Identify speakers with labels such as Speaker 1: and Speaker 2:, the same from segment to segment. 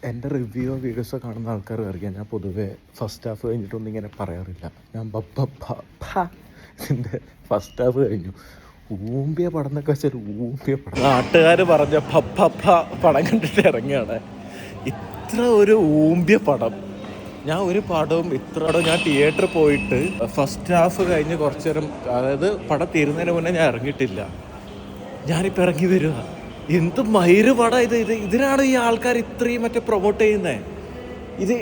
Speaker 1: എൻ്റെ റിവ്യൂ വീഡിയോസോ കാണുന്ന ആൾക്കാർ അറിയാം, ഞാൻ പൊതുവേ ഫസ്റ്റ് ഹാഫ് കഴിഞ്ഞിട്ടൊന്നും ഇങ്ങനെ പറയാറില്ല. ഞാൻ ഇതിൻ്റെ ഫസ്റ്റ് ഹാഫ് കഴിഞ്ഞു. ഊമ്പിയ പടം എന്നൊക്കെ വെച്ചാൽ ഊമ്പിയ പടം. നാട്ടുകാർ പറഞ്ഞ പടം കണ്ടിട്ട് ഇറങ്ങിയാണ്. ഇത്ര ഒരു ഊമ്പിയ പടം ഞാൻ ഒരു പടവും ഇത്ര പടം ഞാൻ തിയേറ്ററിൽ പോയിട്ട് ഫസ്റ്റ് ഹാഫ് കഴിഞ്ഞ് കുറച്ച് നേരം, അതായത് പടം തീരുന്നതിന് മുന്നേ ഞാൻ ഇറങ്ങിയിട്ടില്ല. ഞാനിപ്പോൾ ഇറങ്ങി വരിക. എന്ത് മയിര് പടം ഇത്. ഇതിനാണ് ഈ ആൾക്കാർ ഇത്രയും മറ്റേ പ്രൊമോട്ട് ചെയ്യുന്നത്. ഇത്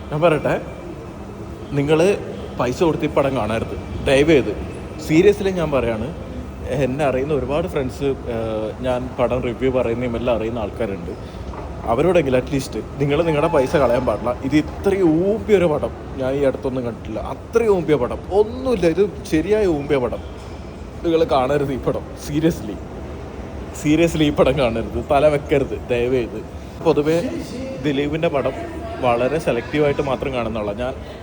Speaker 1: ഞാൻ പറയട്ടെ, നിങ്ങൾ പൈസ കൊടുത്ത് ഈ പടം കാണരുത് ദയവ് ചെയ്ത്. സീരിയസ്ലി ഞാൻ പറയാണ്. എന്നെ അറിയുന്ന ഒരുപാട് ഫ്രണ്ട്സ്, ഞാൻ പടം റിവ്യൂ പറയുന്നതും എല്ലാം അറിയുന്ന ആൾക്കാരുണ്ട്. അവരോടെങ്കിലും അറ്റ്ലീസ്റ്റ് നിങ്ങളുടെ പൈസ കളയാൻ പാടില്ല. ഇത് ഇത്രയും ഊമ്പിയൊരു പടം ഞാൻ ഈ അടുത്തൊന്നും കണ്ടിട്ടില്ല. അത്രയും ഊമ്പിയ പടം ഒന്നുമില്ല. ഇത് ശരിയായ ഊമ്പിയ പടം. നിങ്ങൾ കാണരുത് ഈ പടം. സീരിയസ്ലി ഈ പടം കാണരുത്. തല വെക്കരുത് ദയവ് ചെയ്ത്. പൊതുവേ ദിലീപിൻ്റെ പടം വളരെ സെലക്റ്റീവായിട്ട് മാത്രം കാണുന്നുള്ള.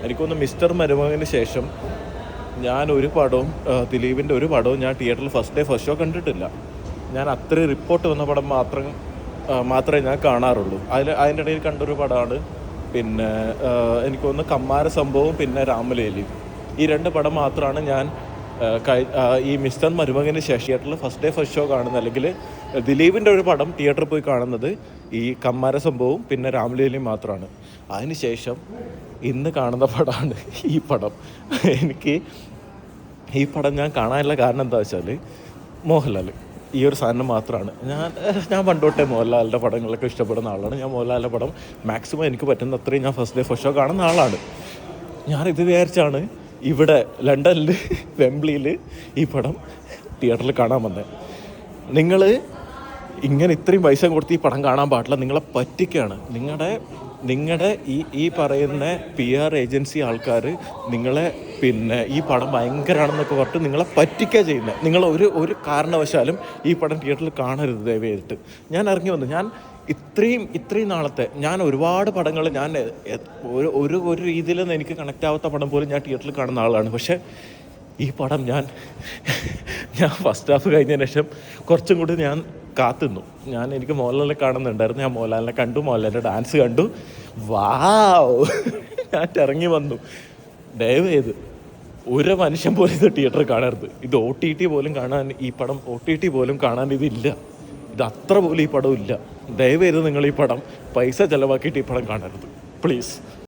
Speaker 1: എനിക്കൊന്ന് മിസ്റ്റർ മരുമകന് ശേഷം ഞാൻ ഒരു പടവും, ദിലീപിൻ്റെ ഒരു പടവും ഞാൻ തിയേറ്ററിൽ ഫസ്റ്റ് ഷോ കണ്ടിട്ടില്ല. ഞാൻ അത്രയും റിപ്പോർട്ട് വന്ന പടം മാത്രമേ ഞാൻ കാണാറുള്ളൂ. അതിൻ്റെ ഇടയിൽ കണ്ടൊരു പടമാണ് പിന്നെ എനിക്കൊന്ന് കമ്മാര സംഭവവും പിന്നെ രാമലീലയും. ഈ രണ്ട് പടം മാത്രമാണ് ഞാൻ ഈ മിസ്റ്റർ മരുമകന് ശേഷം തിയേറ്ററിൽ ഫസ്റ്റ് ഷോ കാണുന്നത്. അല്ലെങ്കിൽ ദിലീപിൻ്റെ ഒരു പടം തിയേറ്ററിൽ പോയി കാണുന്നത് ഈ കമ്മാര സംഭവവും പിന്നെ രാമലീലയും മാത്രമാണ്. അതിനുശേഷം ഇന്ന് കാണുന്ന പടമാണ് ഈ പടം. എനിക്ക് ഈ പടം ഞാൻ കാണാനുള്ള കാരണം എന്താ വെച്ചാൽ മോഹൻലാൽ ഈ ഒരു സാധനം മാത്രമാണ്. ഞാൻ പണ്ടോട്ടെ മോഹൻലാലിൻ്റെ പടങ്ങളൊക്കെ ഇഷ്ടപ്പെടുന്ന ആളാണ്. ഞാൻ മോഹൻലാലിൻ്റെ പടം മാക്സിമം എനിക്ക് പറ്റുന്ന അത്രയും ഞാൻ ഫസ്റ്റ് ഷോ കാണുന്ന ആളാണ്. ഞാനിത് വിചാരിച്ചാണ് ഇവിടെ ലണ്ടനിൽ വെംബ്ലിയിൽ ഈ പടം തിയേറ്ററിൽ കാണാൻ വന്നത്. നിങ്ങൾ ഇങ്ങനെ ഇത്രയും പൈസ കൊടുത്ത് ഈ പടം കാണാൻ പാടില്ല. നിങ്ങളെ പറ്റിക്കുകയാണ്. നിങ്ങളുടെ ഈ പറയുന്ന PR ഏജൻസി ആൾക്കാർ നിങ്ങളെ പിന്നെ ഈ പടം ഭയങ്കരമാണെന്നൊക്കെ പറഞ്ഞിട്ട് നിങ്ങളെ പറ്റിക്കുക ചെയ്യുന്നത്. നിങ്ങൾ ഒരു കാരണവശാലും ഈ പടം തിയേറ്ററിൽ കാണരുത് ദയവ് ചെയ്തിട്ട്. ഞാൻ ഇറങ്ങി വന്നു. ഞാൻ ഇത്രയും നാളത്തെ ഞാൻ ഒരുപാട് പടങ്ങൾ ഞാൻ ഒരു രീതിയിലൊന്നും എനിക്ക് കണക്റ്റ് ആവാത്ത പടം പോലും ഞാൻ തിയേറ്ററിൽ കാണുന്ന ആളാണ്. പക്ഷേ ഈ പടം ഞാൻ ഫസ്റ്റ് ഹാഫ് കഴിഞ്ഞതിന് ശേഷം കുറച്ചും കൂടി ഞാൻ കാത്തുനിന്നു. എനിക്ക് മോഹൻലാലിനെ കാണുന്നുണ്ടായിരുന്നു. ഞാൻ മോഹൻലാലിനെ കണ്ടു, മോഹൻലാലിൻ്റെ ഡാൻസ് കണ്ടു. ഞാൻ ഇറങ്ങി വന്നു. ദയവ് ചെയ്ത് ഒരു മനുഷ്യൻ പോലും ഇത് തിയേറ്ററിൽ കാണരുത്. ഇത് OTT പോലും കാണാൻ, ഈ പടം OTT പോലും കാണാൻ ഇതില്ല. ഇത് അത്ര പോലും ഈ പടം ഇല്ല. ദയവ് ചെയ്ത് നിങ്ങൾ ഈ പടം പൈസ ചിലവാക്കിയിട്ട് ഈ പടം കാണരുത് പ്ലീസ്.